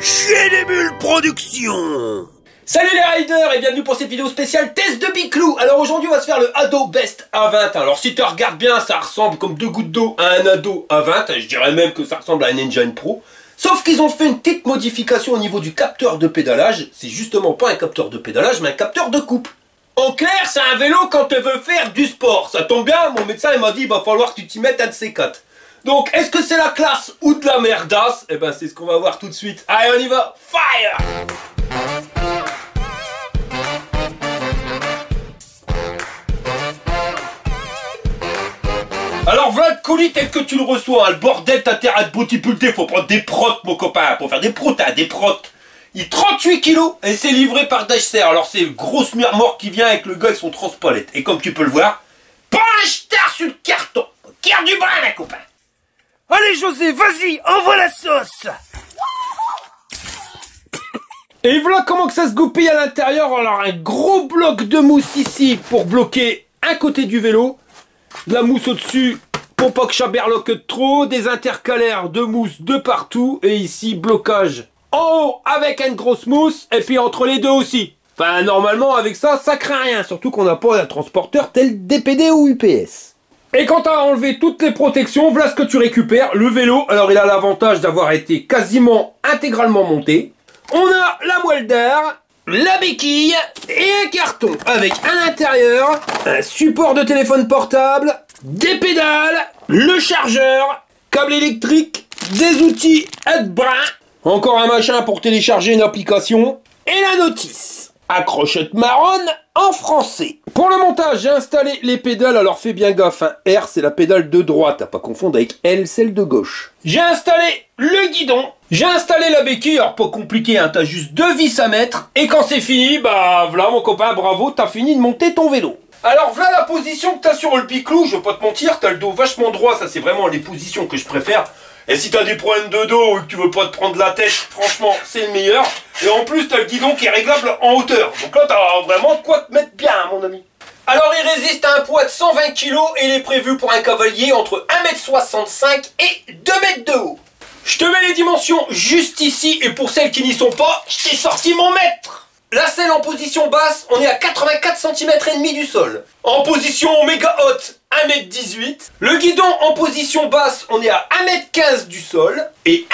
Chier des bulles production. Salut les riders et bienvenue pour cette vidéo spéciale test de Biclou. Alors aujourd'hui on va se faire le Ado Best A20. Alors si tu regardes bien, ça ressemble comme deux gouttes d'eau à un Ado A20. Je dirais même que ça ressemble à un Engine Pro. Sauf qu'ils ont fait une petite modification au niveau du capteur de pédalage. C'est justement pas un capteur de pédalage mais un capteur de coupe. En clair, c'est un vélo quand tu veux faire du sport. Ça tombe bien, mon médecin il m'a dit il va falloir que tu t'y mettes un de ces quatre. Donc, est-ce que c'est la classe ou de la merdasse? Eh ben, c'est ce qu'on va voir tout de suite. Allez, on y va. Fire! Alors, voilà le colis tel que tu le reçois. Hein. Le bordel, t'as intérêt à te boutipulter. Faut prendre des protes, mon copain. Pour faire des protes, hein, des protes. Il est 38 kilos et c'est livré par Dacher. Alors, c'est une grosse mire-mort qui vient avec le gars avec son transpalette. Et comme tu peux le voir, pas un star sur le carton. Cœur du brin, mon copain. Allez José, vas-y, envoie la sauce. Et voilà comment que ça se goupille à l'intérieur. Alors un gros bloc de mousse ici pour bloquer un côté du vélo. De la mousse au-dessus pour pas que ça berloque trop. Des intercalaires de mousse de partout. Et ici blocage en haut avec une grosse mousse. Et puis entre les deux aussi. Enfin normalement avec ça, ça craint rien. Surtout qu'on n'a pas un transporteur tel DPD ou UPS. Et quand tu as enlevé toutes les protections, voilà ce que tu récupères. Le vélo, alors il a l'avantage d'avoir été quasiment intégralement monté. On a la moelle d'air, la béquille et un carton avec à l'intérieur un support de téléphone portable, des pédales, le chargeur, câble électrique, des outils aide-brin, encore un machin pour télécharger une application et la notice. Accrochette marronne en français. Pour le montage, j'ai installé les pédales, alors fais bien gaffe, hein. R c'est la pédale de droite, à pas confondre avec L, celle de gauche. J'ai installé le guidon, j'ai installé la béquille, alors pas compliqué, hein. T'as juste deux vis à mettre, et quand c'est fini, bah voilà mon copain, bravo, t'as fini de monter ton vélo. Alors voilà la position que t'as sur le Biclou, je vais pas te mentir, t'as le dos vachement droit, ça c'est vraiment les positions que je préfère. Et si t'as des problèmes de dos ou que tu veux pas te prendre la tête, franchement, c'est le meilleur. Et en plus, t'as le guidon qui est réglable en hauteur. Donc là, t'as vraiment de quoi te mettre bien, mon ami. Alors, il résiste à un poids de 120 kg et il est prévu pour un cavalier entre 1,65 m et 2 m de haut. Je te mets les dimensions juste ici et pour celles qui n'y sont pas, je t'ai sorti mon mètre. La selle en position basse, on est à 84 cm et demi du sol. En position méga haute, 1,18 m. Le guidon en position basse, on est à 1,15 m du sol. Et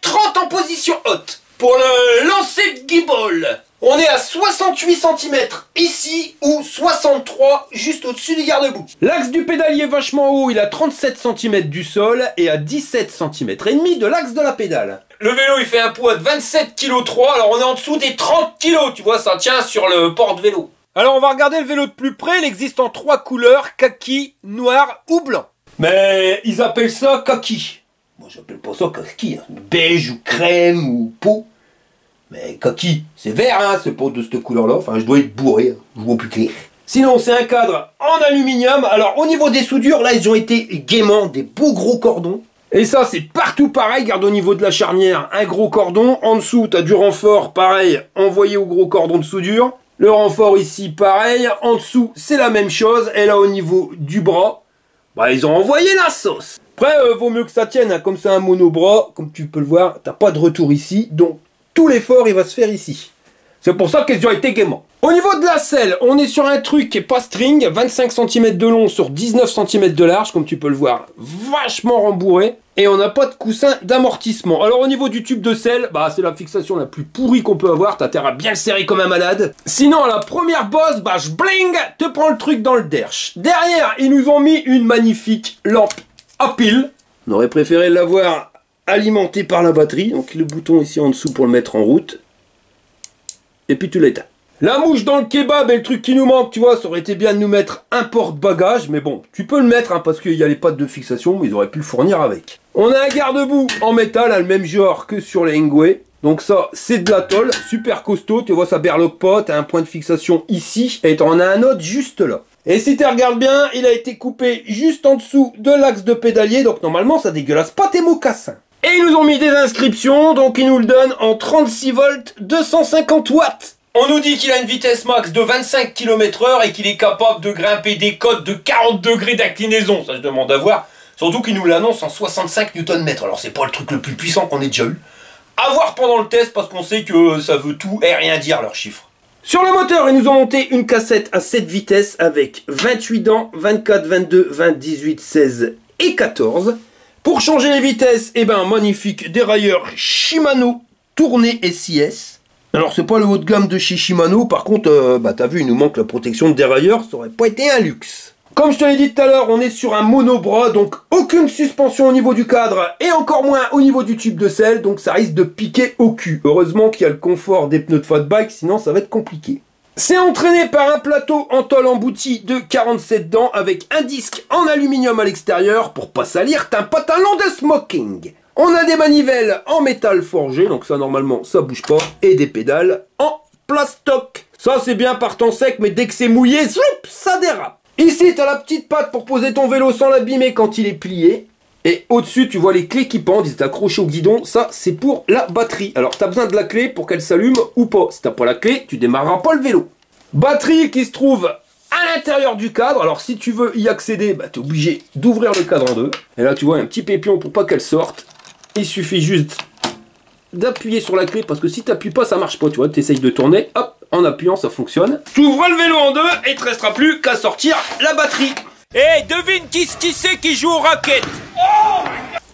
1,30 m en position haute. Pour le lancer de guibole, on est à 68 cm ici ou 63 juste au-dessus du garde-boue. L'axe du pédalier est vachement haut, il a 37 cm du sol et à 17 cm et demi de l'axe de la pédale. Le vélo il fait un poids de 27,3 kg, alors on est en dessous des 30 kg, tu vois, ça tient sur le porte-vélo. Alors on va regarder le vélo de plus près, il existe en 3 couleurs, kaki, noir ou blanc. Mais ils appellent ça kaki. Moi j'appelle pas ça kaki, hein. Beige ou crème ou peau. Mais kaki, c'est vert, hein, c'est pas de cette couleur-là. Enfin, je dois être bourré, hein. Je vois plus clair. Sinon, c'est un cadre en aluminium. Alors, au niveau des soudures, là, ils ont été gaiement des beaux gros cordons. Et ça, c'est partout pareil. Garde au niveau de la charnière, un gros cordon. En dessous, tu as du renfort, pareil, envoyé au gros cordon de soudure. Le renfort ici, pareil. En dessous, c'est la même chose. Et là, au niveau du bras, bah, ils ont envoyé la sauce. Après, vaut mieux que ça tienne, hein. Comme c'est un monobras, comme tu peux le voir, t'as pas de retour ici. Donc, tout l'effort, il va se faire ici. C'est pour ça qu'elles ont été gaiement. Au niveau de la selle, on est sur un truc qui est pas string, 25 cm de long sur 19 cm de large, comme tu peux le voir, vachement rembourré. Et on n'a pas de coussin d'amortissement. Alors au niveau du tube de selle, bah c'est la fixation la plus pourrie qu'on peut avoir, t'as intérêt à bien le serrer comme un malade. Sinon à la première bosse, bah je bling, te prends le truc dans le derche. Derrière, ils nous ont mis une magnifique lampe à pile. On aurait préféré l'avoir alimenté par la batterie, donc le bouton ici en dessous pour le mettre en route, et puis tu l'éteins. La mouche dans le kebab et le truc qui nous manque, tu vois, ça aurait été bien de nous mettre un porte-bagages, mais bon, tu peux le mettre, hein, parce qu'il y a les pattes de fixation, mais ils auraient pu le fournir avec. On a un garde-boue en métal, hein, le même genre que sur les Engwe, donc ça, c'est de la tôle, super costaud, tu vois, ça berloque pas, t'as un point de fixation ici, et t'en as un autre juste là. Et si tu regardes bien, il a été coupé juste en dessous de l'axe de pédalier, donc normalement ça dégueulasse pas tes mocassins. Et ils nous ont mis des inscriptions, donc ils nous le donnent en 36 volts, 250 watts. On nous dit qu'il a une vitesse max de 25 km/h et qu'il est capable de grimper des côtes de 40 degrés d'inclinaison. Ça, je demande à voir. Surtout qu'il nous l'annonce en 65 Nm. Alors, c'est pas le truc le plus puissant qu'on ait déjà eu. À voir pendant le test parce qu'on sait que ça veut tout et rien dire leurs chiffres. Sur le moteur, ils nous ont monté une cassette à 7 vitesses avec 28 dents, 24, 22, 20, 18, 16 et 14. Pour changer les vitesses, eh ben magnifique dérailleur Shimano tourné SIS. Alors c'est pas le haut de gamme de chez Shimano, par contre, t'as vu, il nous manque la protection de dérailleur, ça aurait pas été un luxe. Comme je te l'ai dit tout à l'heure, on est sur un monobras, donc aucune suspension au niveau du cadre et encore moins au niveau du tube de selle, donc ça risque de piquer au cul. Heureusement qu'il y a le confort des pneus de fat bike, sinon ça va être compliqué. C'est entraîné par un plateau en tôle embouti de 47 dents avec un disque en aluminium à l'extérieur pour pas salir un pantalon de smoking. On a des manivelles en métal forgé, donc ça normalement ça bouge pas, et des pédales en plastoc. Ça c'est bien par temps sec, mais dès que c'est mouillé, ça dérape. Ici, tu as la petite patte pour poser ton vélo sans l'abîmer quand il est plié. Et au-dessus, tu vois les clés qui pendent, ils étaient accrochés au guidon. Ça, c'est pour la batterie. Alors, tu as besoin de la clé pour qu'elle s'allume ou pas. Si tu n'as pas la clé, tu démarreras pas le vélo. Batterie qui se trouve à l'intérieur du cadre. Alors, si tu veux y accéder, tu es obligé d'ouvrir le cadre en deux. Et là, tu vois, un petit pépion pour pas qu'elle sorte. Il suffit juste d'appuyer sur la clé parce que si tu n'appuies pas, ça marche pas. Tu vois, tu essayes de tourner, hop. En appuyant, ça fonctionne. Tu ouvres le vélo en deux et il te restera plus qu'à sortir la batterie. Eh, devine qui c'est qui joue aux raquettes.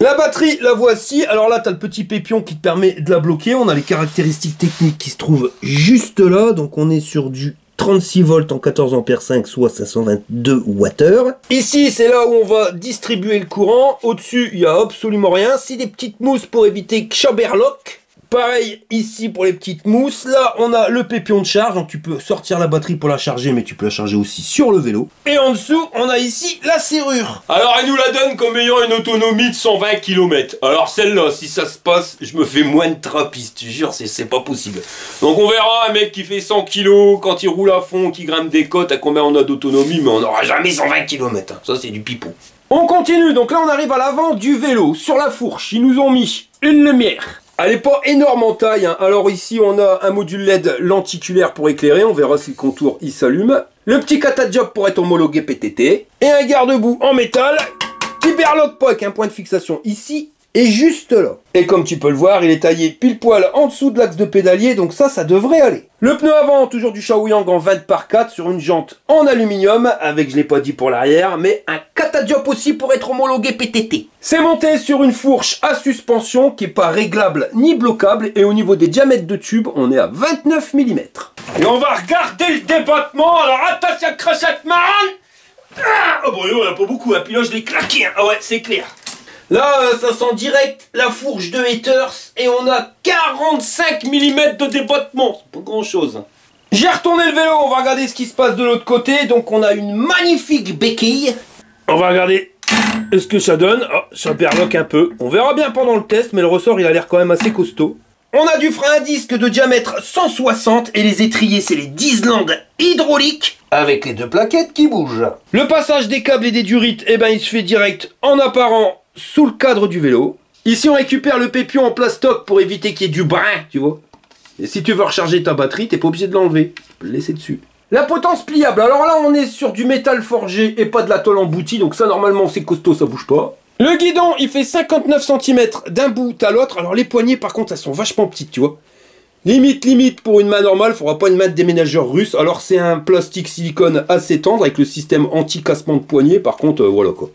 La batterie, la voici. Alors là, tu as le petit pépion qui te permet de la bloquer. On a les caractéristiques techniques qui se trouvent juste là. Donc on est sur du 36 volts en 14 ampères 5, soit 522 Wh. Ici, c'est là où on va distribuer le courant. Au-dessus, il n'y a absolument rien. C'est des petites mousses pour éviter Chaberlock. Pareil ici pour les petites mousses. Là, on a le pépion de charge. Donc tu peux sortir la batterie pour la charger, mais tu peux la charger aussi sur le vélo. Et en dessous, on a ici la serrure. Alors, elle nous la donne comme ayant une autonomie de 120 km. Alors, celle-là, si ça se passe, je me fais moins de trappiste. Je te jure, c'est pas possible. Donc, on verra un mec qui fait 100 kg quand il roule à fond, qui grimpe des côtes, à combien on a d'autonomie, mais on n'aura jamais 120 km. Ça, c'est du pipeau. On continue. Donc là, on arrive à l'avant du vélo. Sur la fourche, ils nous ont mis une lumière. Elle n'est pas énorme en taille, hein. Alors ici on a un module LED lenticulaire pour éclairer, on verra si le contour il s'allume. Le petit cata-job pour être homologué PTT. Et un garde-boue en métal qui berloque pas avec un point de fixation ici et juste là. Et comme tu peux le voir, il est taillé pile poil en dessous de l'axe de pédalier, donc ça devrait aller. Le pneu avant, toujours du Shaoyang en 20 par 4 sur une jante en aluminium, avec, je l'ai pas dit pour l'arrière, mais un cata-job aussi pour être homologué PTT. C'est monté sur une fourche à suspension qui est pas réglable ni bloquable, et au niveau des diamètres de tube, on est à 29 mm. Et on va regarder le débattement. Alors, attention, crachette marron. Ah, oh bon, on a pas beaucoup, hein. Puis là, je l'ai claqué, hein. Ah ouais, c'est clair. Là, ça sent direct la fourche de haters et on a 45 mm de débattement. C'est pas grand chose. J'ai retourné le vélo, on va regarder ce qui se passe de l'autre côté. Donc on a une magnifique béquille. On va regarder ce que ça donne. Oh, ça berloque un peu. On verra bien pendant le test, mais le ressort il a l'air quand même assez costaud. On a du frein à disque de diamètre 160 et les étriers c'est les Disland hydrauliques avec les deux plaquettes qui bougent. Le passage des câbles et des durites, eh ben il se fait direct en apparent sous le cadre du vélo. Ici on récupère le pépion en plastoc pour éviter qu'il y ait du brin, tu vois. Et si tu veux recharger ta batterie, t'es pas obligé de l'enlever, tu peux le laisser dessus. La potence pliable, alors là on est sur du métal forgé et pas de la tôle emboutie, donc ça normalement c'est costaud, ça bouge pas. Le guidon il fait 59 cm d'un bout à l'autre, alors les poignées par contre elles sont vachement petites, tu vois. Limite pour une main normale, faudra pas une main de déménageur russe, alors c'est un plastique silicone assez tendre avec le système anti-cassement de poignet, par contre voilà quoi.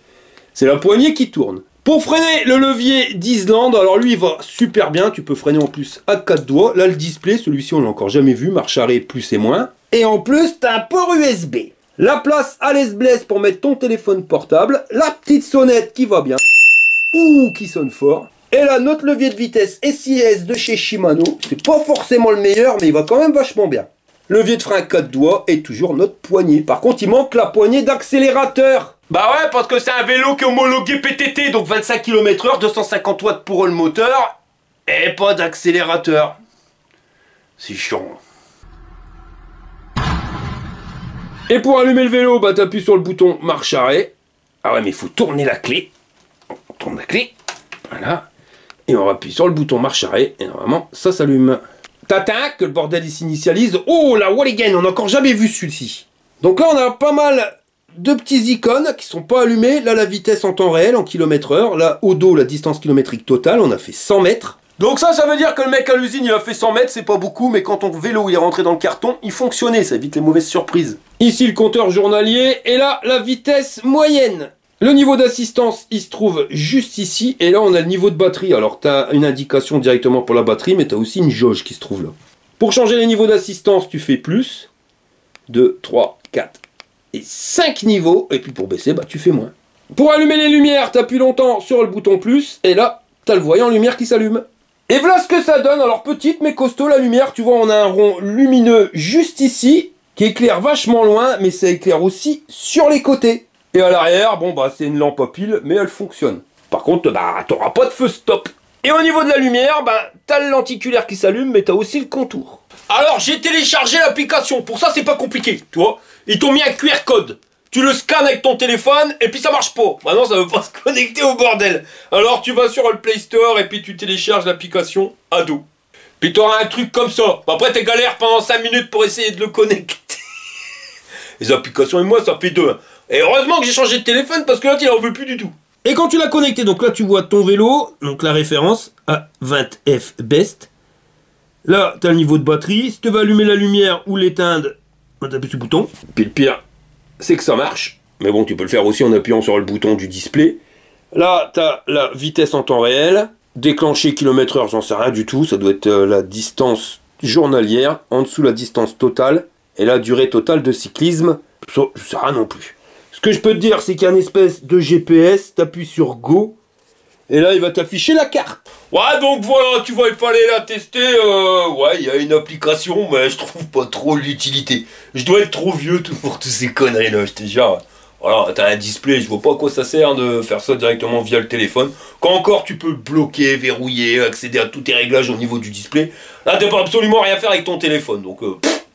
C'est la poignée qui tourne. Pour freiner, le levier Disland, alors lui il va super bien, tu peux freiner en plus à 4 doigts. Là le display, celui-ci on l'a encore jamais vu, marche arrêt plus et moins. Et en plus t'as un port USB. La place à l'esblesse pour mettre ton téléphone portable. La petite sonnette qui va bien. Ouh, qui sonne fort. Et là notre levier de vitesse SIS de chez Shimano. C'est pas forcément le meilleur mais il va quand même vachement bien. Levier de frein à 4 doigts et toujours notre poignée. Par contre il manque la poignée d'accélérateur. Bah ouais, parce que c'est un vélo qui est homologué PTT, donc 25 km/h, 250 watts pour le moteur, et pas d'accélérateur. C'est chiant. Et pour allumer le vélo, bah t'appuies sur le bouton marche arrêt. Ah ouais, mais il faut tourner la clé. On tourne la clé, voilà. Et on appuie sur le bouton marche arrêt, et normalement, ça s'allume. Tatin, que le bordel il s'initialise. Oh, la Walligan, on n'a encore jamais vu celui-ci. Donc là, on a pas mal deux petits icônes qui sont pas allumés. Là, la vitesse en temps réel, en km/h. Là, au dos, la distance kilométrique totale. On a fait 100 mètres. Donc ça veut dire que le mec à l'usine, il a fait 100 mètres, c'est pas beaucoup, mais quand ton vélo il est rentré dans le carton, il fonctionnait, ça évite les mauvaises surprises. Ici le compteur journalier, et là la vitesse moyenne. Le niveau d'assistance, il se trouve juste ici, et là on a le niveau de batterie. Alors tu as une indication directement pour la batterie, mais tu as aussi une jauge qui se trouve là. Pour changer les niveaux d'assistance, tu fais plus, 2, 3, 4 et 5 niveaux, et puis pour baisser, bah tu fais moins. Pour allumer les lumières, tu appuies longtemps sur le bouton plus, et là, tu as le voyant lumière qui s'allume. Et voilà ce que ça donne. Alors petite mais costaud la lumière, tu vois, on a un rond lumineux juste ici, qui éclaire vachement loin, mais ça éclaire aussi sur les côtés. Et à l'arrière, bon bah c'est une lampe à pile, mais elle fonctionne. Par contre, bah t'auras pas de feu stop. Et au niveau de la lumière, bah t'as le lenticulaire qui s'allume, mais t'as aussi le contour. Alors j'ai téléchargé l'application, pour ça c'est pas compliqué, tu vois. Ils t'ont mis un QR code. Tu le scannes avec ton téléphone et puis ça marche pas. Maintenant ça veut pas se connecter au bordel. Alors tu vas sur le Play Store et puis tu télécharges l'application Ado. Puis tu auras un truc comme ça. Après t'es galères pendant 5 minutes pour essayer de le connecter. Les applications et moi ça fait 2. Et heureusement que j'ai changé de téléphone parce que là il en veut plus du tout. Et quand tu l'as connecté, donc là tu vois ton vélo, donc la référence A20F Best. Là tu as le niveau de batterie. Si tu veux allumer la lumière ou l'éteindre, tu appuies sur le bouton. Puis le pire, c'est que ça marche. Mais bon, tu peux le faire aussi en appuyant sur le bouton du display. Là, tu as la vitesse en temps réel. Déclencher km/h, j'en sais rien du tout. Ça doit être la distance journalière. En dessous, la distance totale. Et la durée totale de cyclisme, ça, je sais rien non plus. Ce que je peux te dire, c'est qu'il y a une espèce de GPS. Tu appuies sur Go. Et là, il va t'afficher la carte. Ouais, donc voilà, tu vois, il fallait la tester. Ouais, il y a une application, mais je trouve pas trop l'utilité. Je dois être trop vieux pour toutes ces conneries là, je te jure. Voilà, t'as un display, je vois pas à quoi ça sert de faire ça directement via le téléphone. Quand encore tu peux bloquer, verrouiller, accéder à tous tes réglages au niveau du display. Là, tu peux absolument rien faire avec ton téléphone, donc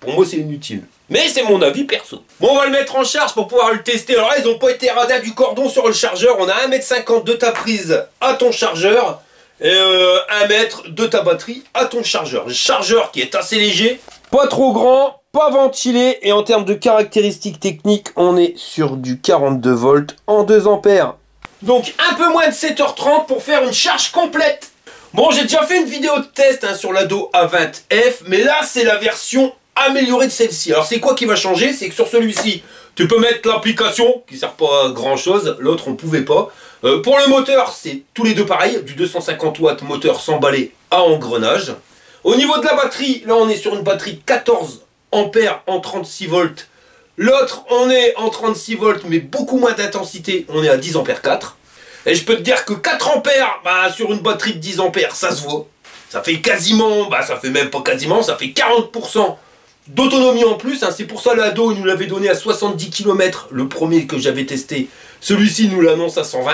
pour moi c'est inutile. Mais c'est mon avis perso. Bon, on va le mettre en charge pour pouvoir le tester. Alors là, ils ont pas été radins du cordon sur le chargeur. On a 1,50 m de ta prise à ton chargeur. Et 1 mètre de ta batterie à ton chargeur. Le chargeur qui est assez léger. Pas trop grand, pas ventilé. Et en termes de caractéristiques techniques, on est sur du 42 volts en 2 ampères. Donc un peu moins de 7h30 pour faire une charge complète. Bon, j'ai déjà fait une vidéo de test sur l'Ado A20F. Mais là, c'est la version améliorée de celle-ci. Alors c'est quoi qui va changer? C'est que sur celui-ci, tu peux mettre l'application qui sert pas à grand chose, l'autre on pouvait pas. Pour le moteur, c'est tous les deux pareil, du 250 watts moteur sans balai à engrenage. Au niveau de la batterie, là on est sur une batterie de 14 ampères en 36 volts. L'autre on est en 36 volts mais beaucoup moins d'intensité, on est à 10 ampères 4. Et je peux te dire que 4 ampères bah, sur une batterie de 10 ampères, ça se voit. Ça fait quasiment, bah ça fait même pas quasiment, ça fait 40% d'autonomie en plus, hein. C'est pour ça l'Ado il nous l'avait donné à 70 km, le premier que j'avais testé. Celui-ci nous l'annonce à 120.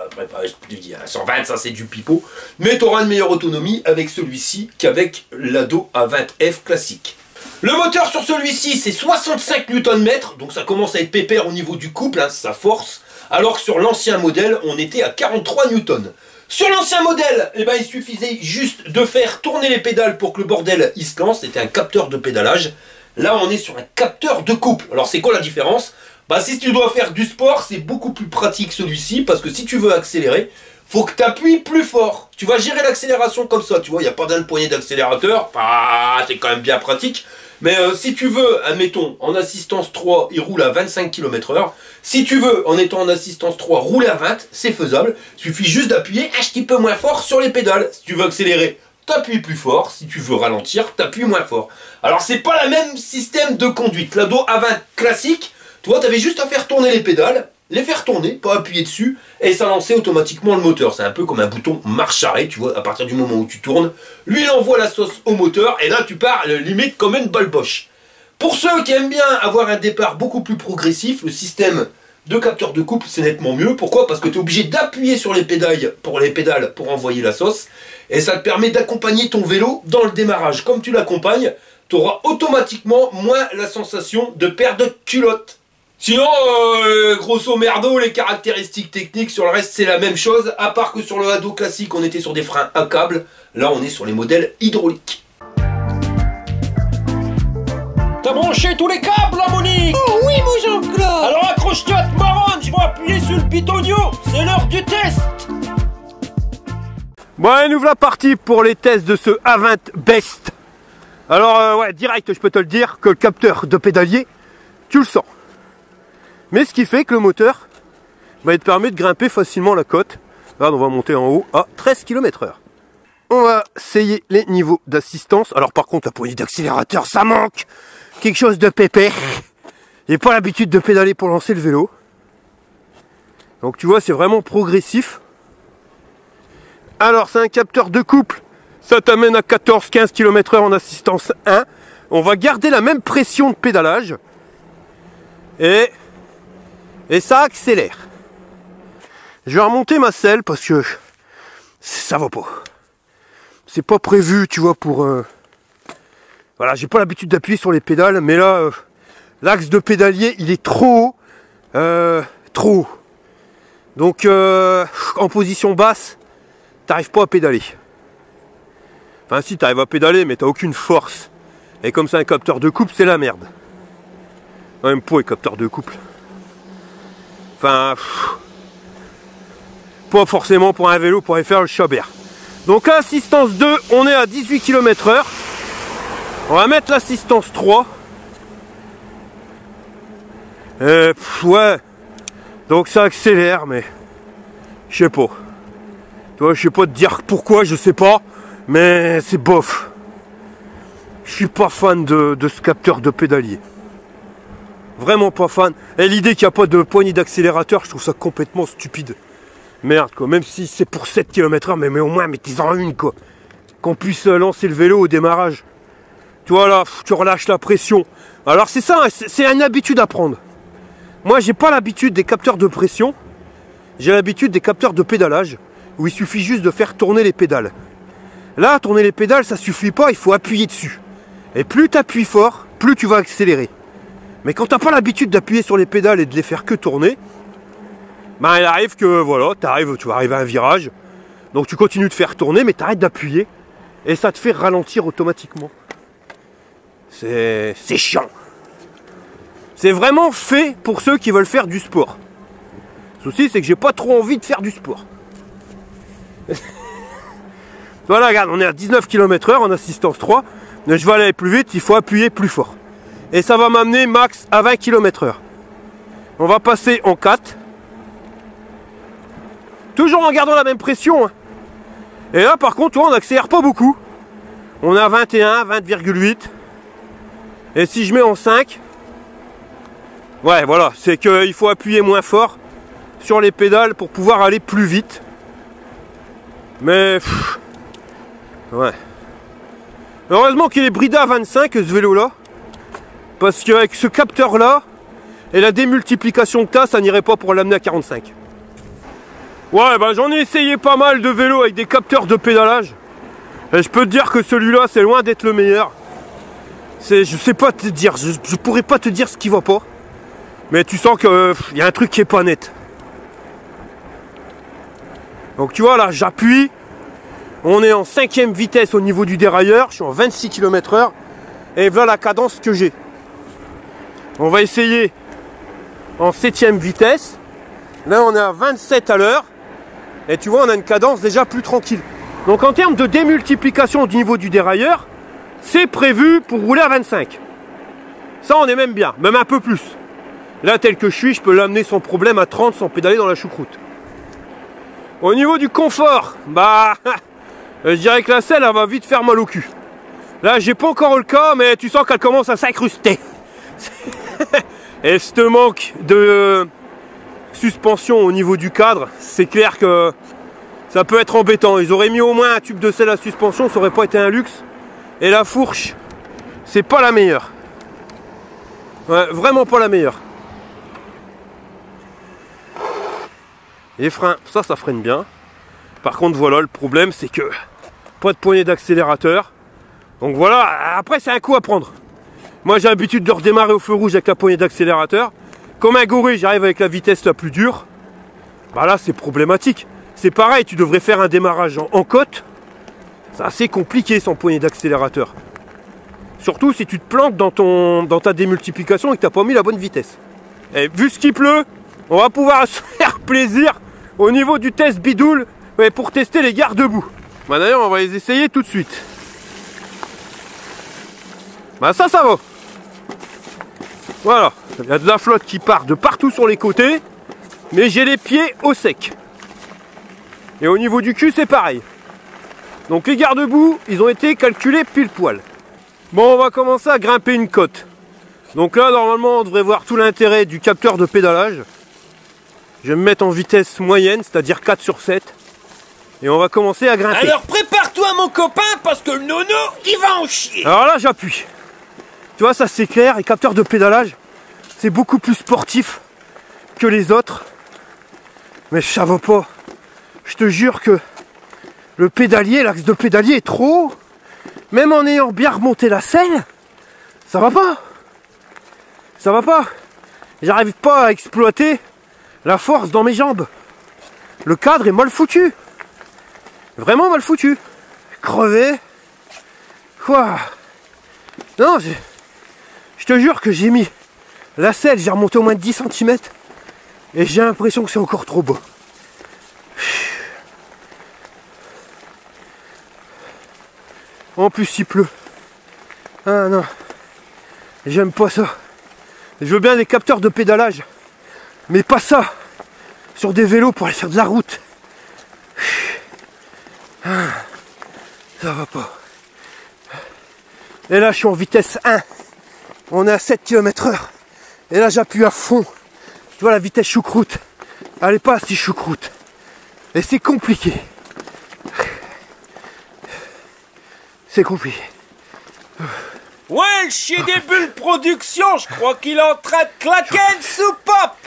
Après, je te dis, à 120 ça c'est du pipeau. Mais tu auras une meilleure autonomie avec celui-ci qu'avec l'Ado A20F classique. Le moteur sur celui-ci c'est 65 Nm, donc ça commence à être pépère au niveau du couple, hein, ça force. Alors que sur l'ancien modèle on était à 43 Nm. Sur l'ancien modèle, eh ben, il suffisait juste de faire tourner les pédales pour que le bordel il se lance. C'était un capteur de pédalage. Là, on est sur un capteur de couple. Alors, c'est quoi la différence? Bah, si tu dois faire du sport, c'est beaucoup plus pratique celui-ci. Parce que si tu veux accélérer, faut que tu appuies plus fort. Tu vas gérer l'accélération comme ça. Tu vois, il n'y a pas d'un poignet d'accélérateur. Ah, c'est quand même bien pratique. Mais si tu veux, admettons, en assistance 3, il roule à 25 km/h. Si tu veux, en étant en assistance 3, rouler à 20, c'est faisable. Il suffit juste d'appuyer un petit peu moins fort sur les pédales. Si tu veux accélérer, t'appuies plus fort. Si tu veux ralentir, t'appuies moins fort. Alors, c'est pas le même système de conduite. L'Ado A20 classique, tu vois, t'avais juste à faire tourner les pédales, les faire tourner, pas appuyer dessus, et ça lançait automatiquement le moteur. C'est un peu comme un bouton marche-arrêt, tu vois, à partir du moment où tu tournes, lui il envoie la sauce au moteur, et là tu pars limite comme une balle boche. Pour ceux qui aiment bien avoir un départ beaucoup plus progressif, le système de capteur de couple c'est nettement mieux. Pourquoi? Parce que tu es obligé d'appuyer sur les pédales pour envoyer la sauce, et ça te permet d'accompagner ton vélo dans le démarrage. Comme tu l'accompagnes, tu auras automatiquement moins la sensation de perte de culotte. Sinon, grosso merdo, les caractéristiques techniques sur le reste c'est la même chose, à part que sur le Ado classique on était sur des freins à câble, là on est sur les modèles hydrauliques. T'as branché tous les câbles là, Monique? Oh oui, mon Jean-Claude. Alors accroche-toi à te marronne, je vais appuyer sur le pitonio, c'est l'heure du test. Bon allez, nous voilà partis pour les tests de ce A20 Best. Alors ouais, direct je peux te le dire que le capteur de pédalier, tu le sens. Mais ce qui fait que le moteur, bah, il te permet de grimper facilement la côte. Là on va monter en haut à 13 km/h. On va essayer les niveaux d'assistance. Alors par contre la poignée d'accélérateur ça manque. Quelque chose de pépère. J'ai pas l'habitude de pédaler pour lancer le vélo. Donc tu vois c'est vraiment progressif. Alors c'est un capteur de couple, ça t'amène à 14-15 km/h en assistance 1. On va garder la même pression de pédalage. Et ça accélère. Je vais remonter ma selle parce que ça va pas. C'est pas prévu, tu vois, pour... Voilà, j'ai pas l'habitude d'appuyer sur les pédales, mais là, l'axe de pédalier, il est trop haut. Trop haut. Donc, en position basse, t'arrives pas à pédaler. Enfin si, t'arrives à pédaler, mais t'as aucune force. Et comme c'est un capteur de couple, c'est la merde. Même pour les capteurs de couple. Enfin... pas forcément pour un vélo pour aller faire le Chabert. Donc assistance 2, on est à 18 km/h. On va mettre l'assistance 3. Ouais. Donc ça accélère, mais... je sais pas. Tu vois, je sais pas te dire pourquoi, je sais pas, mais c'est bof. Je suis pas fan de ce capteur de pédalier. Vraiment pas fan. Et l'idée qu'il n'y a pas de poignée d'accélérateur, je trouve ça complètement stupide. Merde quoi, même si c'est pour 7 km/h, mais au moins mettez-en une quoi. Qu'on puisse lancer le vélo au démarrage. Tu vois là, tu relâches la pression. Alors c'est ça, c'est une habitude à prendre. Moi j'ai pas l'habitude des capteurs de pression. J'ai l'habitude des capteurs de pédalage. Où il suffit juste de faire tourner les pédales. Là, tourner les pédales, ça suffit pas, il faut appuyer dessus. Et plus tu appuies fort, plus tu vas accélérer. Mais quand t'as pas l'habitude d'appuyer sur les pédales et de les faire que tourner, ben il arrive que, voilà, tu vas arriver à un virage. Donc tu continues de faire tourner, mais t'arrêtes d'appuyer. Et ça te fait ralentir automatiquement. C'est chiant. C'est vraiment fait pour ceux qui veulent faire du sport. Le souci, c'est que j'ai pas trop envie de faire du sport. Voilà, regarde, on est à 19 km/h en assistance 3. Mais je vais aller plus vite, il faut appuyer plus fort. Et ça va m'amener max à 20 km/h. On va passer en 4. Toujours en gardant la même pression. Hein. Et là, par contre, on n'accélère pas beaucoup. On est à 21, 20,8. Et si je mets en 5, ouais, voilà, c'est qu'il faut appuyer moins fort sur les pédales pour pouvoir aller plus vite. Mais ouais. Heureusement qu'il est bridé à 25 ce vélo là. Parce qu'avec ce capteur là et la démultiplication que t'as, ça n'irait pas pour l'amener à 45. Ouais bah j'en ai essayé pas mal de vélos avec des capteurs de pédalage. Et je peux te dire que celui-là c'est loin d'être le meilleur. Je sais pas te dire, je pourrais pas te dire ce qui va pas. Mais tu sens que y a un truc qui est pas net. Donc tu vois là, j'appuie, on est en 5e vitesse au niveau du dérailleur, je suis en 26 km/h et voilà la cadence que j'ai. On va essayer en 7e vitesse, là on est à 27 à l'heure et tu vois on a une cadence déjà plus tranquille. Donc en termes de démultiplication au niveau du dérailleur, c'est prévu pour rouler à 25. Ça on est même bien, même un peu plus. Là tel que je suis, je peux l'amener sans problème à 30 sans pédaler dans la choucroute. Au niveau du confort, bah, je dirais que la selle, elle va vite faire mal au cul. Là, j'ai pas encore le cas, mais tu sens qu'elle commence à s'incruster. Et ce manque de suspension au niveau du cadre, c'est clair que ça peut être embêtant. Ils auraient mis au moins un tube de selle à suspension, ça aurait pas été un luxe. Et la fourche, c'est pas la meilleure. Ouais, vraiment pas la meilleure. Les freins, ça freine bien. Par contre, voilà, le problème, c'est que pas de poignée d'accélérateur. Donc voilà, après, c'est un coup à prendre. Moi, j'ai l'habitude de redémarrer au feu rouge avec la poignée d'accélérateur. Comme un gorille, j'arrive avec la vitesse la plus dure. Bah là, c'est problématique. C'est pareil, tu devrais faire un démarrage en côte. C'est assez compliqué sans poignée d'accélérateur. Surtout si tu te plantes dans ta démultiplication et que tu n'as pas mis la bonne vitesse. Et vu ce qu'il pleut, on va pouvoir se faire plaisir au niveau du test bidoule pour tester les garde-boue. Bah d'ailleurs on va les essayer tout de suite. Bah ça va. Voilà, il y a de la flotte qui part de partout sur les côtés, mais j'ai les pieds au sec. Et au niveau du cul c'est pareil. Donc les garde-boue, ils ont été calculés pile poil. Bon, on va commencer à grimper une côte. Donc là normalement on devrait voir tout l'intérêt du capteur de pédalage. Je vais me mettre en vitesse moyenne, c'est-à-dire 4 sur 7. Et on va commencer à grimper. Alors prépare-toi mon copain, parce que le nono, il va en chier. Alors là j'appuie. Tu vois, ça c'est clair, les capteurs de pédalage, c'est beaucoup plus sportif que les autres. Mais ça va pas. Je te jure que le pédalier, l'axe de pédalier est trop haut. Même en ayant bien remonté la selle, ça va pas. Ça va pas. J'arrive pas à exploiter la force dans mes jambes. Le cadre est mal foutu. Vraiment mal foutu. Crevé. Quoi. Non, je te jure que j'ai mis la selle, j'ai remonté au moins de 10 cm. Et j'ai l'impression que c'est encore trop bas. En plus il pleut. Ah non. J'aime pas ça. Je veux bien des capteurs de pédalage. Mais pas ça. Sur des vélos pour aller faire de la route. Ah, ça va pas. Et là je suis en vitesse 1. On est à 7 km/h. Et là j'appuie à fond. Tu vois la vitesse choucroute. Elle est pas assez choucroute. Et c'est compliqué. C'est compliqué. Ouais, le chien des bulles production, je crois qu'il est en train de claquer une soupape.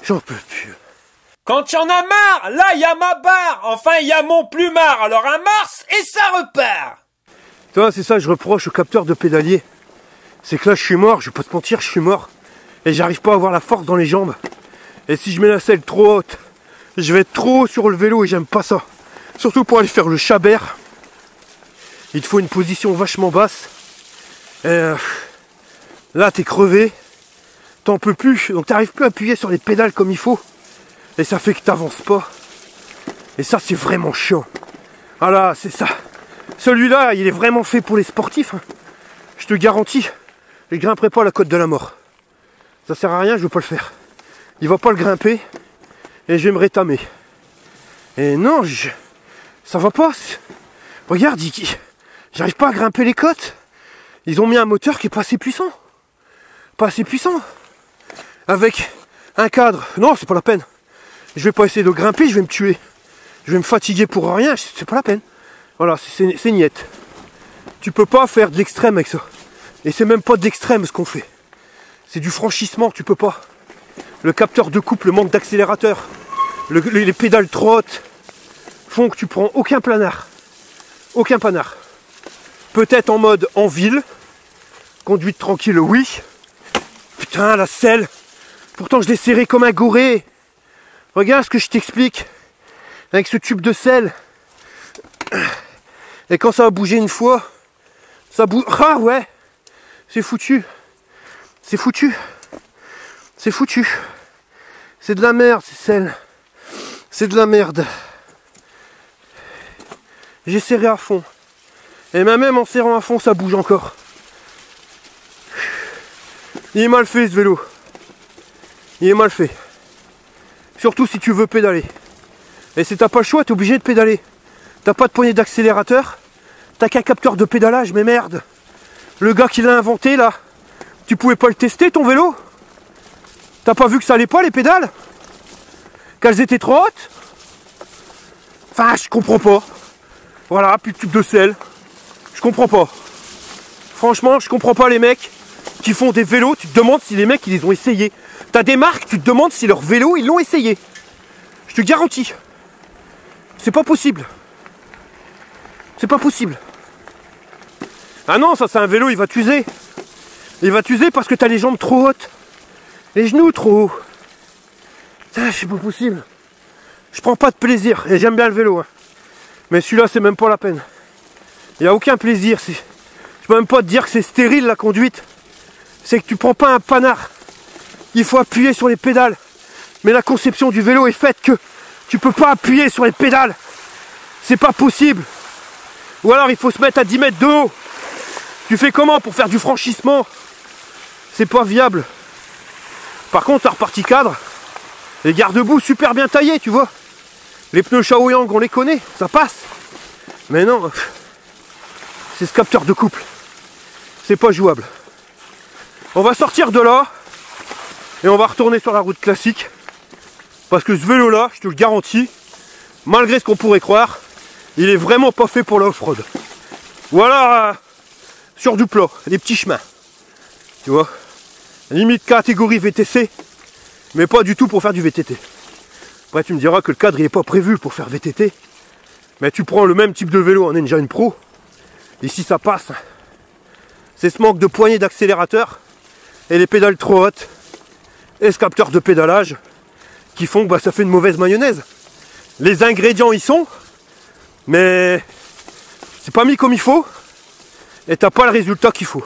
J'en peux plus. Quand y'en a marre, là y a ma barre. Enfin, y a mon plumard. Alors un Mars et ça repart. Tu vois, c'est ça que je reproche au capteur de pédalier. C'est que là, je suis mort, je vais pas te mentir, je suis mort. Et j'arrive pas à avoir la force dans les jambes. Et si je mets la selle trop haute, je vais être trop haut sur le vélo et j'aime pas ça. Surtout pour aller faire le chabert. Il te faut une position vachement basse. Et là, t'es crevé. T'en peux plus. Donc t'arrives plus à appuyer sur les pédales comme il faut. Et ça fait que t'avances pas. Et ça, c'est vraiment chiant. Voilà, c'est ça. Celui-là, il est vraiment fait pour les sportifs. Hein. Je te garantis, je grimperai pas la côte de la mort. Ça sert à rien, je veux pas le faire. Il va pas le grimper. Et je vais me rétamer. Et non, ça va pas. Regarde, j'arrive pas à grimper les côtes. Ils ont mis un moteur qui est pas assez puissant. Pas assez puissant. Avec un cadre. Non, c'est pas la peine. Je vais pas essayer de grimper, je vais me tuer. Je vais me fatiguer pour rien, c'est pas la peine. Voilà, c'est niette. Tu peux pas faire de l'extrême avec ça. Et c'est même pas de l'extrême ce qu'on fait. C'est du franchissement, tu peux pas. Le capteur de couple, le manque d'accélérateur, les pédales trop hautes font que tu prends aucun planard. Aucun panard. Peut-être en mode en ville. Conduite tranquille, oui. Putain, la selle. Pourtant, je l'ai serré comme un goré. Regarde ce que je t'explique. Avec ce tube de selle. Et quand ça va bouger une fois, ça bouge. Ah ouais. C'est foutu. C'est foutu. C'est foutu. C'est de la merde, ces selles. C'est de la merde. J'ai serré à fond. Et même en serrant à fond, ça bouge encore. Il est mal fait ce vélo. Il est mal fait. Surtout si tu veux pédaler. Et si t'as pas le choix, t'es obligé de pédaler. T'as pas de poignée d'accélérateur. T'as qu'un capteur de pédalage, mais merde. Le gars qui l'a inventé là, tu pouvais pas le tester ton vélo? T'as pas vu que ça allait pas les pédales? Qu'elles étaient trop hautes? Enfin, je comprends pas. Voilà, plus de tube de selle. Je comprends pas. Franchement, je comprends pas les mecs qui font des vélos. Tu te demandes si les mecs ils les ont essayés. T'as des marques, tu te demandes si leur vélo ils l'ont essayé. Je te garantis. C'est pas possible. C'est pas possible. Ah non, ça c'est un vélo, il va t'user. Il va t'user parce que t'as les jambes trop hautes. Les genoux trop hauts. C'est pas possible. Je prends pas de plaisir. Et j'aime bien le vélo. Hein. Mais celui-là, c'est même pas la peine. Il n'y a aucun plaisir. Je peux même pas te dire que c'est stérile la conduite. C'est que tu prends pas un panard. Il faut appuyer sur les pédales. Mais la conception du vélo est faite que Tu peux pas appuyer sur les pédales. C'est pas possible. Ou alors il faut se mettre à 10 mètres de haut. Tu fais comment pour faire du franchissement? C'est pas viable. Par contre, la repartie cadre, les garde-boue super bien taillés, tu vois. Les pneus Shaoyang, on les connaît, ça passe. Mais non, c'est ce capteur de couple. C'est pas jouable. On va sortir de là et on va retourner sur la route classique. Parce que ce vélo-là, je te le garantis, malgré ce qu'on pourrait croire, il est vraiment pas fait pour l'off-road. Ou alors sur du plat, des petits chemins. Tu vois, limite catégorie VTC, mais pas du tout pour faire du VTT. Après tu me diras que le cadre il est pas prévu pour faire VTT, mais tu prends le même type de vélo en Engine Pro, ici ça passe. C'est ce manque de poignée d'accélérateur et les pédales trop hautes et ce capteur de pédalage qui font que bah, ça fait une mauvaise mayonnaise. Les ingrédients y sont, mais c'est pas mis comme il faut et t'as pas le résultat qu'il faut.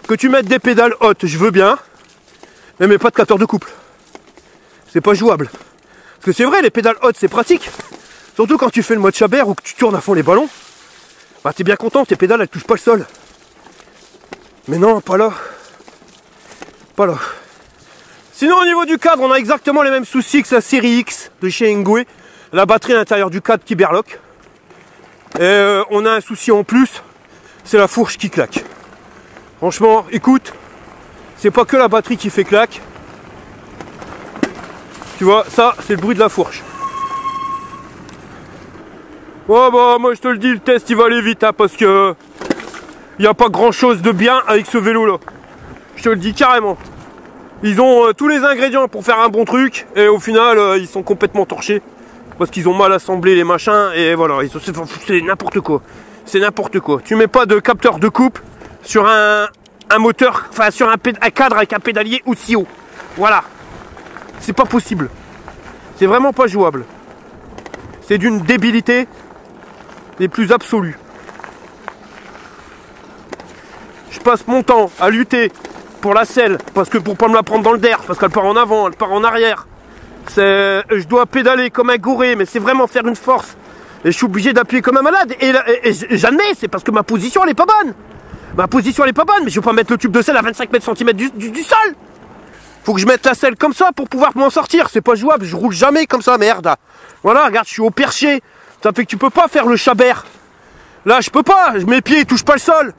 Que tu mettes des pédales hautes, je veux bien, mais pas de capteur de couple. C'est pas jouable. Parce que c'est vrai, les pédales hautes c'est pratique. Surtout quand tu fais le mode Chabert ou que tu tournes à fond les ballons. Bah t'es bien content, tes pédales elles touchent pas le sol. Mais non, pas là. Pas là. Sinon au niveau du cadre, on a exactement les mêmes soucis que la série X de chez Engwe. La batterie à l'intérieur du cadre qui berloque. Et on a un souci en plus, c'est la fourche qui claque. Franchement, écoute, c'est pas que la batterie qui fait claque. Tu vois, ça, c'est le bruit de la fourche. Ouais, bah, moi je te le dis, le test il va aller vite, hein, parce que il n'y a pas grand chose de bien avec ce vélo là. Je te le dis carrément. Ils ont tous les ingrédients pour faire un bon truc, et au final, ils sont complètement torchés. Parce qu'ils ont mal assemblé les machins, et voilà, c'est n'importe quoi. C'est n'importe quoi. Tu mets pas de capteur de coupe sur un moteur, enfin sur un cadre avec un pédalier aussi haut. Voilà. C'est pas possible. C'est vraiment pas jouable. C'est d'une débilité les plus absolues. Je passe mon temps à lutter pour la selle, parce que pour pas me la prendre dans le derrière, parce qu'elle part en avant, elle part en arrière. Je dois pédaler comme un gouré, mais c'est vraiment faire une force. Et je suis obligé d'appuyer comme un malade. Et j'admets, c'est parce que ma position elle est pas bonne. Ma position elle est pas bonne, mais je vais pas mettre le tube de selle à 25 mètres centimètres du sol. Faut que je mette la selle comme ça pour pouvoir m'en sortir. C'est pas jouable, je roule jamais comme ça, merde. Voilà, regarde, je suis au perché. Ça fait que tu peux pas faire le Chabert. Là, je peux pas, mes pieds ils touchent pas le sol.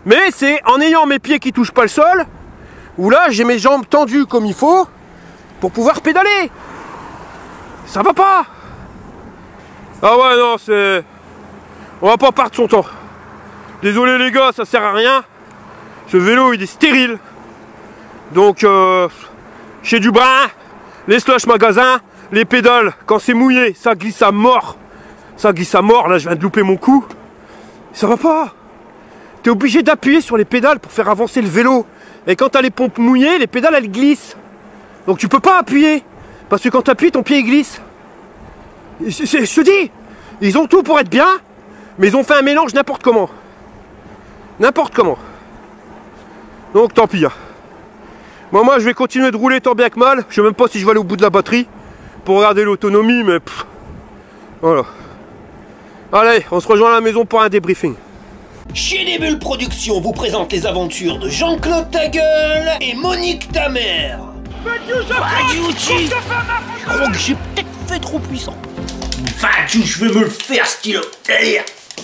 Mais c'est en ayant mes pieds qui touchent pas le sol, où là j'ai mes jambes tendues comme il faut, pour pouvoir pédaler. Ça va pas. Ah ouais, non, c'est... On va pas perdre son temps. Désolé les gars, ça sert à rien. Ce vélo il est stérile. Donc chez Dubrin, les slush magasins, les pédales, quand c'est mouillé, ça glisse à mort. Ça glisse à mort, là je viens de louper mon coup. Ça va pas. T'es obligé d'appuyer sur les pédales pour faire avancer le vélo. Et quand t'as les pompes mouillées, les pédales elles glissent. Donc tu peux pas appuyer. Parce que quand t'appuies, ton pied il glisse. Je te dis, ils ont tout pour être bien, mais ils ont fait un mélange n'importe comment. N'importe comment. Donc tant pis. Moi je vais continuer de rouler tant bien que mal. Je sais même pas si je vais aller au bout de la batterie pour regarder l'autonomie, mais voilà. Allez, on se rejoint à la maison pour un débriefing. Chez des Bulles Productions vous présente les aventures de Jean-Claude Tagueule et Monique Tamer. Je crois que j'ai peut-être fait trop puissant. Je vais me le faire, stylo.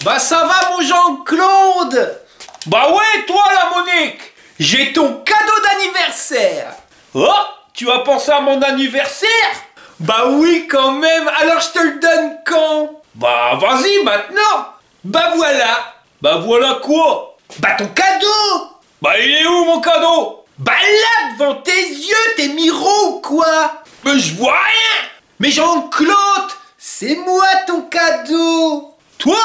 Bah ça va mon Jean-Claude. Bah ouais, toi la Monique. J'ai ton cadeau d'anniversaire. Oh, tu as pensé à mon anniversaire? Bah oui quand même, alors je te le donne quand? Bah vas-y maintenant. Bah voilà. Bah voilà quoi? Bah ton cadeau. Bah il est où mon cadeau? Bah là devant tes yeux, t'es miro ou quoi? Mais je vois rien. Mais Jean-Claude, c'est moi ton cadeau. Toi?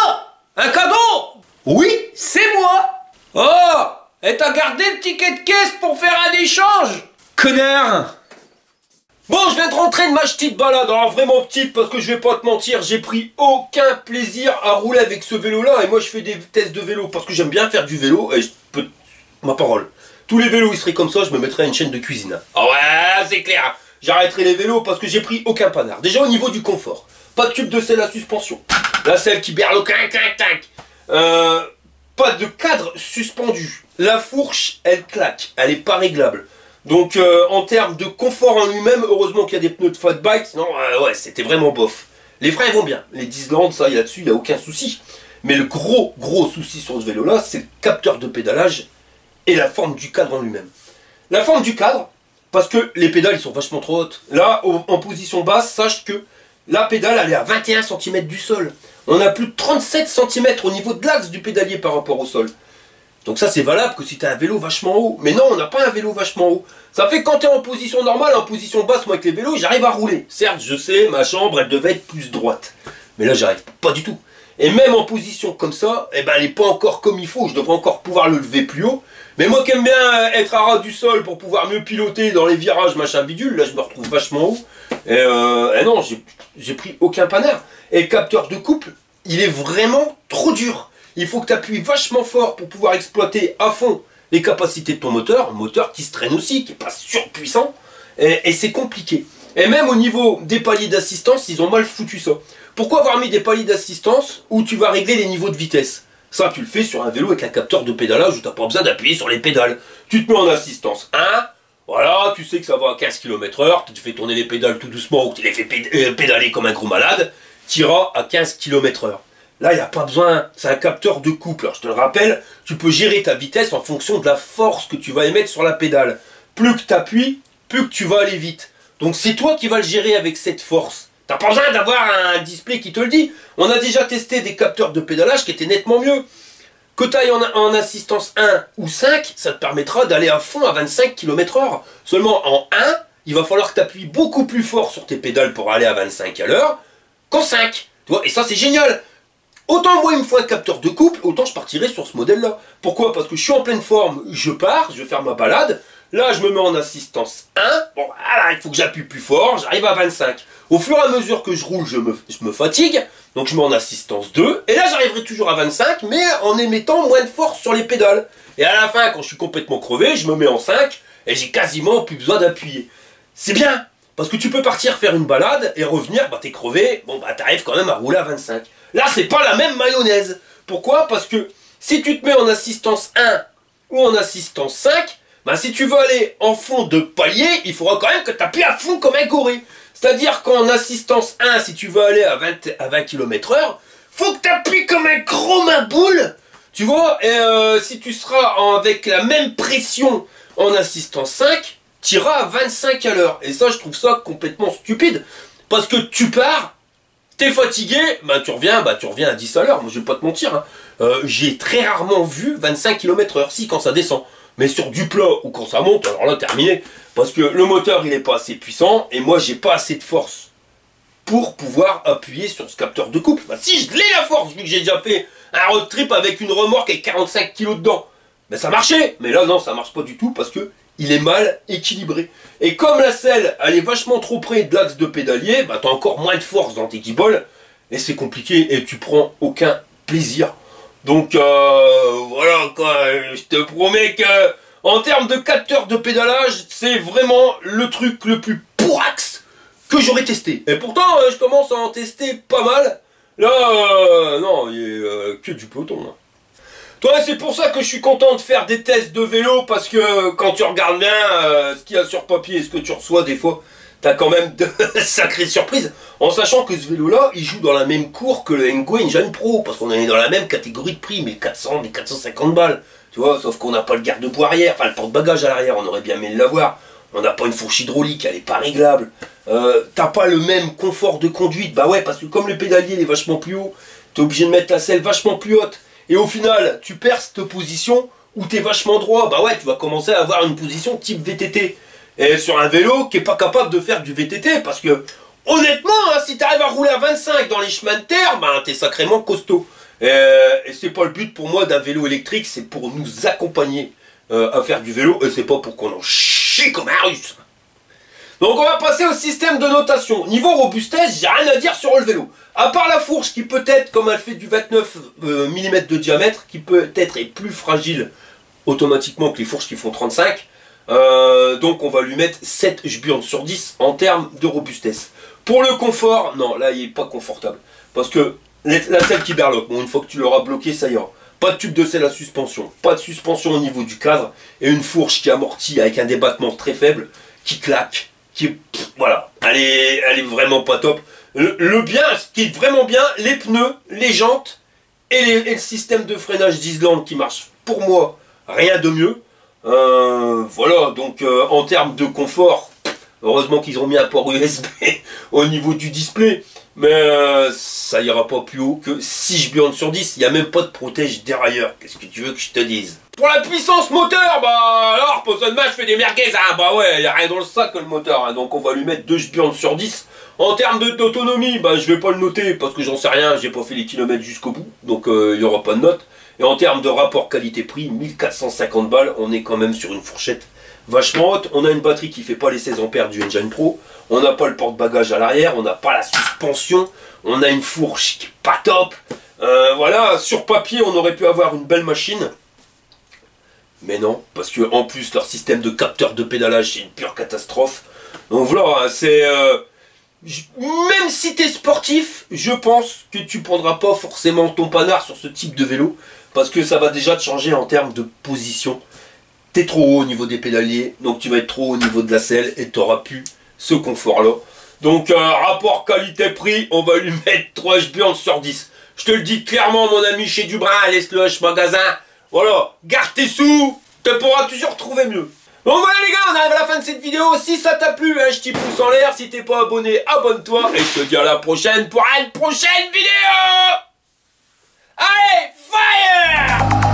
Un cadeau? Oui, c'est moi. Oh, et t'as gardé le ticket de caisse pour faire un échange? Connard. Bon, je viens de rentrer de ma petite balade, alors vraiment petite, parce que je vais pas te mentir, j'ai pris aucun plaisir à rouler avec ce vélo-là, et moi je fais des tests de vélo, parce que j'aime bien faire du vélo, et je peux... Ma parole. Tous les vélos, ils seraient comme ça, je me mettrais à une chaîne de cuisine. Ah ouais, c'est clair. j'arrêterai les vélos parce que j'ai pris aucun panard. Déjà au niveau du confort, pas de tube de selle à suspension. La selle qui berle pas de cadre suspendu. La fourche, elle claque, elle est pas réglable. Donc en termes de confort en lui-même, heureusement qu'il y a des pneus de fat bike, sinon ouais, c'était vraiment bof. Les freins vont bien, les Disland, ça là-dessus, il n'y a aucun souci. Mais le gros souci sur ce vélo-là, c'est le capteur de pédalage et la forme du cadre en lui-même. La forme du cadre, parce que les pédales ils sont vachement trop hautes. Là, en position basse, sache que la pédale elle est à 21 cm du sol. On a plus de 37 cm au niveau de l'axe du pédalier par rapport au sol. Donc ça c'est valable que si tu as un vélo vachement haut. Mais non, on n'a pas un vélo vachement haut. Ça fait que quand tu es en position normale, en position basse, moi avec les vélos, j'arrive à rouler. Certes, je sais, ma chambre elle devait être plus droite. Mais là j'arrive pas du tout. Et même en position comme ça, eh ben, elle n'est pas encore comme il faut. Je devrais encore pouvoir le lever plus haut. Mais moi qui aime bien être à ras du sol pour pouvoir mieux piloter dans les virages, machin bidule, là je me retrouve vachement haut. Et non, j'ai pris aucun panard. Et le capteur de couple, il est vraiment trop dur. Il faut que tu appuies vachement fort pour pouvoir exploiter à fond les capacités de ton moteur. Un moteur qui se traîne aussi, qui n'est pas surpuissant. Et c'est compliqué. Et même au niveau des paliers d'assistance, ils ont mal foutu ça. Pourquoi avoir mis des paliers d'assistance où tu vas régler les niveaux de vitesse? Ça, tu le fais sur un vélo avec un capteur de pédalage où tu n'as pas besoin d'appuyer sur les pédales. Tu te mets en assistance 1, voilà, tu sais que ça va à 15 km/h, tu fais tourner les pédales tout doucement ou tu les fais pédaler comme un gros malade, tu iras à 15 km/h. Là, il n'y a pas besoin, c'est un capteur de couple. Alors, je te le rappelle, tu peux gérer ta vitesse en fonction de la force que tu vas émettre sur la pédale. Plus que tu appuies, plus que tu vas aller vite. Donc, c'est toi qui vas le gérer avec cette force. T'as pas besoin d'avoir un display qui te le dit. On a déjà testé des capteurs de pédalage qui étaient nettement mieux. Que tu ailles en assistance 1 ou 5, ça te permettra d'aller à fond à 25 km/h. Seulement en 1, il va falloir que tu appuies beaucoup plus fort sur tes pédales pour aller à 25 à l'heure qu'en 5. Tu vois, et ça c'est génial. Autant moi il me faut un capteur de couple, autant je partirai sur ce modèle-là. Pourquoi? Parce que je suis en pleine forme, je pars, je vais faire ma balade. Là, je me mets en assistance 1. Bon, voilà, il faut que j'appuie plus fort, j'arrive à 25. Au fur et à mesure que je roule, je me fatigue. Donc, je mets en assistance 2. Et là, j'arriverai toujours à 25, mais en émettant moins de force sur les pédales. Et à la fin, quand je suis complètement crevé, je me mets en 5 et j'ai quasiment plus besoin d'appuyer. C'est bien, parce que tu peux partir faire une balade et revenir, bah t'es crevé, bon bah t'arrives quand même à rouler à 25. Là, c'est pas la même mayonnaise. Pourquoi? Parce que si tu te mets en assistance 1 ou en assistance 5, bah, si tu veux aller en fond de palier, il faudra quand même que tu appuies à fond comme un goré. C'est-à-dire qu'en assistance 1, si tu veux aller à 20 km/h, faut que tu appuies comme un gros maboule. Tu vois, et si tu seras avec la même pression en assistance 5, tu iras à 25 à l'heure. Et ça, je trouve ça complètement stupide. Parce que tu pars, t'es fatigué, bah, tu reviens à 10 à l'heure. Moi, je vais pas te mentir. Hein. J'ai très rarement vu 25 km/h, si, quand ça descend. Mais sur du plat ou quand ça monte, alors là terminé. Parce que le moteur il n'est pas assez puissant et moi j'ai pas assez de force pour pouvoir appuyer sur ce capteur de couple. Bah, si je l'ai la force, vu que j'ai déjà fait un road trip avec une remorque avec 45 kg dedans, ben ça marchait. Mais là non, ça marche pas du tout parce que il est mal équilibré. Et comme la selle elle est vachement trop près de l'axe de pédalier, bah tu as encore moins de force dans tes guiboles et c'est compliqué et tu prends aucun plaisir. Donc voilà quoi, je te promets que en termes de capteur de pédalage, c'est vraiment le truc le plus pourrax que j'aurais testé. Et pourtant, je commence à en tester pas mal. Là, non, il n'y a que du peloton. Hein. Toi, c'est pour ça que je suis content de faire des tests de vélo, parce que quand tu regardes bien ce qu'il y a sur papier et ce que tu reçois, des fois, t'as quand même de sacrées surprises, en sachant que ce vélo-là, il joue dans la même cour que le Engwe Engine Pro, parce qu'on est dans la même catégorie de prix, 1400, 1450 balles, tu vois, sauf qu'on n'a pas le garde-boue arrière, enfin le porte-bagages à l'arrière, on aurait bien aimé l'avoir, on n'a pas une fourche hydraulique, elle n'est pas réglable, t'as pas le même confort de conduite, bah ouais, parce que comme le pédalier il est vachement plus haut, t'es obligé de mettre la selle vachement plus haute, et au final, tu perds cette position où t'es vachement droit, bah ouais, tu vas commencer à avoir une position type VTT. Et sur un vélo qui n'est pas capable de faire du VTT, parce que, honnêtement, hein, si tu arrives à rouler à 25 dans les chemins de terre, ben, t'es sacrément costaud. Et c'est pas le but pour moi d'un vélo électrique, c'est pour nous accompagner à faire du vélo, et c'est pas pour qu'on en chie comme un russe. Donc on va passer au système de notation. Niveau robustesse, j'ai rien à dire sur le vélo. À part la fourche qui peut-être, comme elle fait du 29 mm de diamètre, qui peut-être est plus fragile automatiquement que les fourches qui font 35, Donc on va lui mettre 7 jburnes sur 10 en termes de robustesse. Pour le confort, non, là il est pas confortable. Parce que la selle qui berloque, bon, une fois que tu l'auras bloqué, ça ira. Pas de tube de selle à suspension, pas de suspension au niveau du cadre, et une fourche qui amortit avec un débattement très faible, qui claque, voilà, elle est vraiment pas top. Le bien, ce qui est vraiment bien, les pneus, les jantes, et le système de freinage d'Islande qui marche, pour moi, rien de mieux. Voilà, donc en termes de confort, heureusement qu'ils ont mis un port USB au niveau du display, mais ça ira pas plus haut que 6 jburnes sur 10. Il n'y a même pas de protège dérailleur. Qu'est-ce que tu veux que je te dise? Pour la puissance moteur, bah alors, positionnement, je fais des merguez, hein, bah ouais, il n'y a rien dans le sac le moteur, hein, donc on va lui mettre 2 jburnes sur 10. En termes d'autonomie, bah je vais pas le noter parce que j'en sais rien, j'ai pas fait les kilomètres jusqu'au bout, donc il n'y aura pas de note. Et en termes de rapport qualité-prix, 1450 balles, on est quand même sur une fourchette vachement haute. On a une batterie qui fait pas les 16 ampères du Engine Pro, on n'a pas le porte-bagages à l'arrière, on n'a pas la suspension, on a une fourche qui est pas top. Voilà, sur papier on aurait pu avoir une belle machine, mais non, parce que en plus leur système de capteur de pédalage c'est une pure catastrophe. Donc voilà, c'est... même si tu es sportif, je pense que tu prendras pas forcément ton panard sur ce type de vélo, parce que ça va déjà te changer en termes de position. Tu es trop haut au niveau des pédaliers, donc tu vas être trop haut au niveau de la selle, et tu n'auras plus ce confort-là. Donc rapport qualité-prix, on va lui mettre 3 jburnes sur 10. Je te le dis clairement mon ami chez Dubrun, laisse-le H magasin. Voilà, garde tes sous, tu pourras toujours trouver mieux. Donc voilà les gars, on arrive à la fin de cette vidéo. Si ça t'a plu, un petit pouce en l'air. Si t'es pas abonné, abonne-toi. Et je te dis à la prochaine pour une prochaine vidéo. Allez, fire!